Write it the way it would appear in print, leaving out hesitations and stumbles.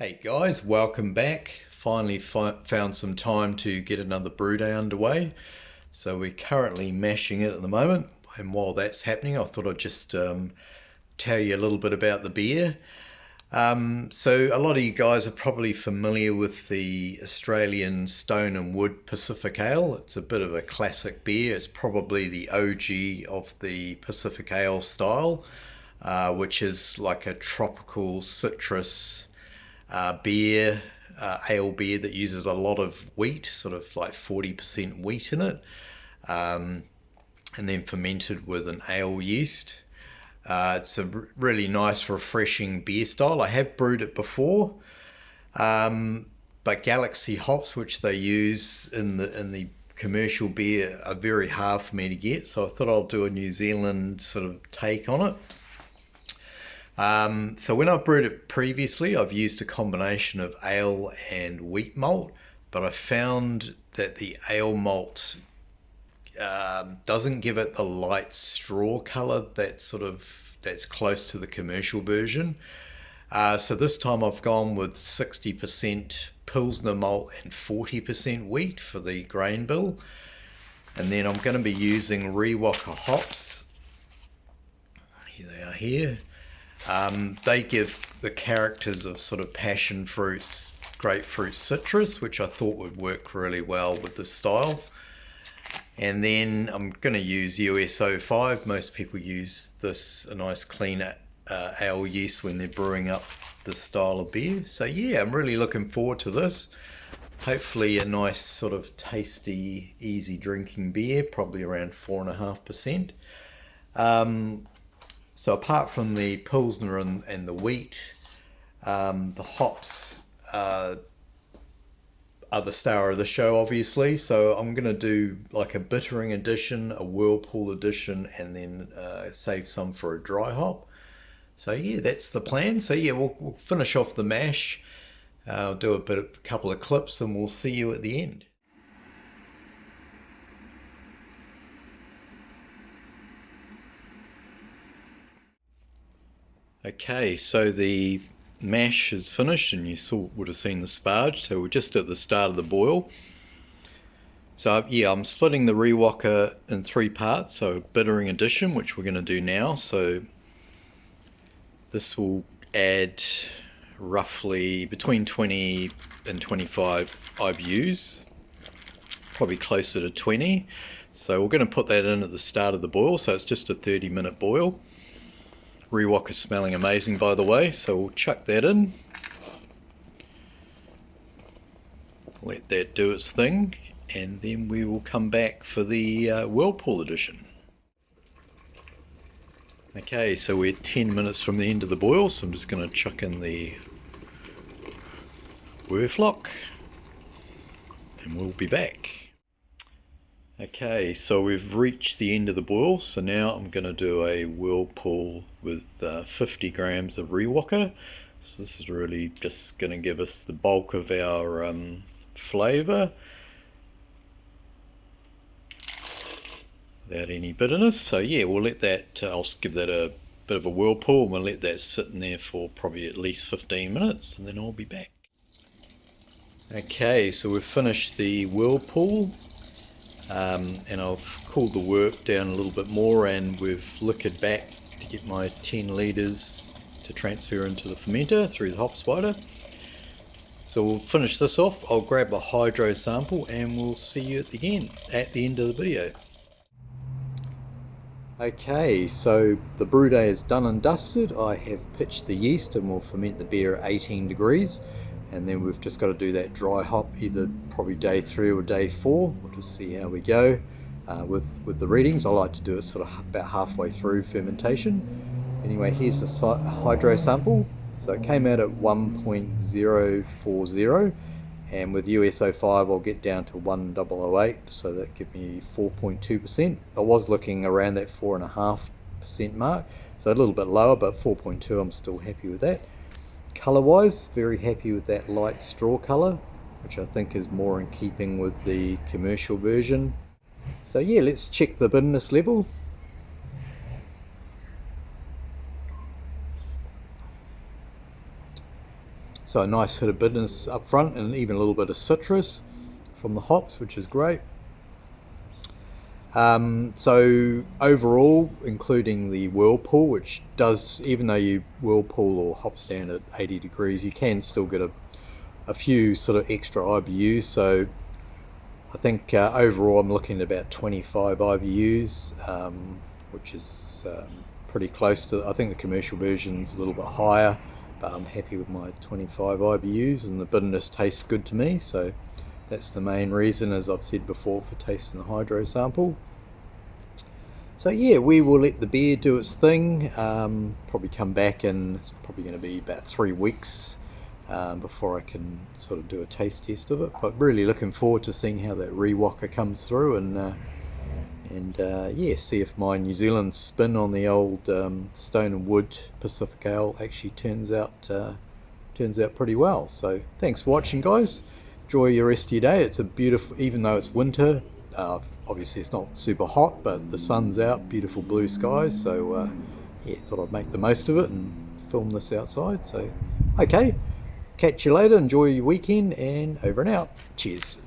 Hey guys, welcome back. Finally found some time to get another brew day underway. So we're currently mashing it at the moment, and while that's happening I thought I'd just tell you a little bit about the beer. So a lot of you guys are probably familiar with the Australian Stone and Wood Pacific Ale. It's a bit of a classic beer. It's probably the OG of the Pacific Ale style, which is like a tropical citrus beer, ale beer that uses a lot of wheat, sort of like 40% wheat in it, and then fermented with an ale yeast. It's a really nice, refreshing beer style. I have brewed it before, but Galaxy hops, which they use in the commercial beer, are very hard for me to get. So I thought I'll do a New Zealand sort of take on it. So when I've brewed it previously, I've used a combination of ale and wheat malt, but I found that the ale malt doesn't give it the light straw color that's close to the commercial version. So this time I've gone with 60% Pilsner Malt and 40% wheat for the grain bill. And then I'm going to be using Riwaka hops. Here they are here. They give the characters of sort of passion fruits, grapefruit, citrus, which I thought would work really well with this style. And then I'm going to use US-05. Most people use this, a nice clean ale yeast, when they're brewing up this style of beer. So yeah, I'm really looking forward to this. Hopefully a nice sort of tasty, easy drinking beer, probably around 4.5%. So apart from the Pilsner and the wheat, the hops are the star of the show, obviously. So I'm going to do like a bittering edition, a whirlpool edition, and then save some for a dry hop. So yeah, that's the plan. So yeah, we'll finish off the mash. I'll do a couple of clips, and we'll see you at the end. Okay, so the mash is finished, and you would have seen the sparge. So we're just at the start of the boil. So yeah, I'm splitting the Riwaka in 3 parts. So bittering addition, which we're going to do now. So this will add roughly between 20 and 25 IBUs, probably closer to 20. So we're going to put that in at the start of the boil. So it's just a 30-minute boil. Riwaka is smelling amazing, by the way, so we'll chuck that in. Let that do its thing, and then we will come back for the whirlpool edition. Okay, so we're 10 minutes from the end of the boil, so I'm just going to chuck in the Whirfloc, and we'll be back. Okay, so we've reached the end of the boil, so now I'm going to do a whirlpool with 50 grams of Riwaka. So this is really just going to give us the bulk of our flavour without any bitterness. So yeah, we'll let that, I'll give that a bit of a whirlpool, and we'll let that sit in there for probably at least 15 minutes, and then I'll be back. Okay, so we've finished the whirlpool. And I've cooled the wort down a little bit more, and we've liquored back to get my 10 litres to transfer into the fermenter through the hop spider. So we'll finish this off. I'll grab a hydro sample, and we'll see you at the end of the video. Okay, so the brew day is done and dusted. I have pitched the yeast, and we'll ferment the beer at 18 degrees. And then we've just got to do that dry hop, either probably day 3 or day 4. We'll just see how we go with the readings. I like to do it sort of about halfway through fermentation. Anyway, here's the hydro sample. So it came out at 1.040, and with US-05 I'll get down to 1.008, so that gives me 4.2%. I was looking around that 4.5% mark, so a little bit lower, but 4.2 I'm still happy with that. Colour wise, very happy with that light straw colour, which I think is more in keeping with the commercial version. So yeah, let's check the bitterness level. So a nice hit of bitterness up front, and even a little bit of citrus from the hops, which is great. So overall, including the whirlpool, which does, even though you whirlpool or hop stand at 80 degrees, you can still get a few sort of extra IBUs. So I think overall I'm looking at about 25 IBUs, which is pretty close to, I think the commercial version's a little bit higher, but I'm happy with my 25 IBUs, and the bitterness tastes good to me. So that's the main reason, as I've said before, for tasting the hydro sample. So yeah, we will let the beer do its thing. Probably come back, and it's probably going to be about 3 weeks before I can sort of do a taste test of it. But really looking forward to seeing how that Riwaka comes through, and yeah, see if my New Zealand spin on the old Stone and Wood Pacific Ale actually turns out pretty well. So thanks for watching, guys. Enjoy your rest of your day. It's a beautiful, even though it's winter, obviously it's not super hot, but the sun's out, beautiful blue skies. So yeah, thought I'd make the most of it and film this outside. So okay, catch you later, enjoy your weekend, and over and out. Cheers.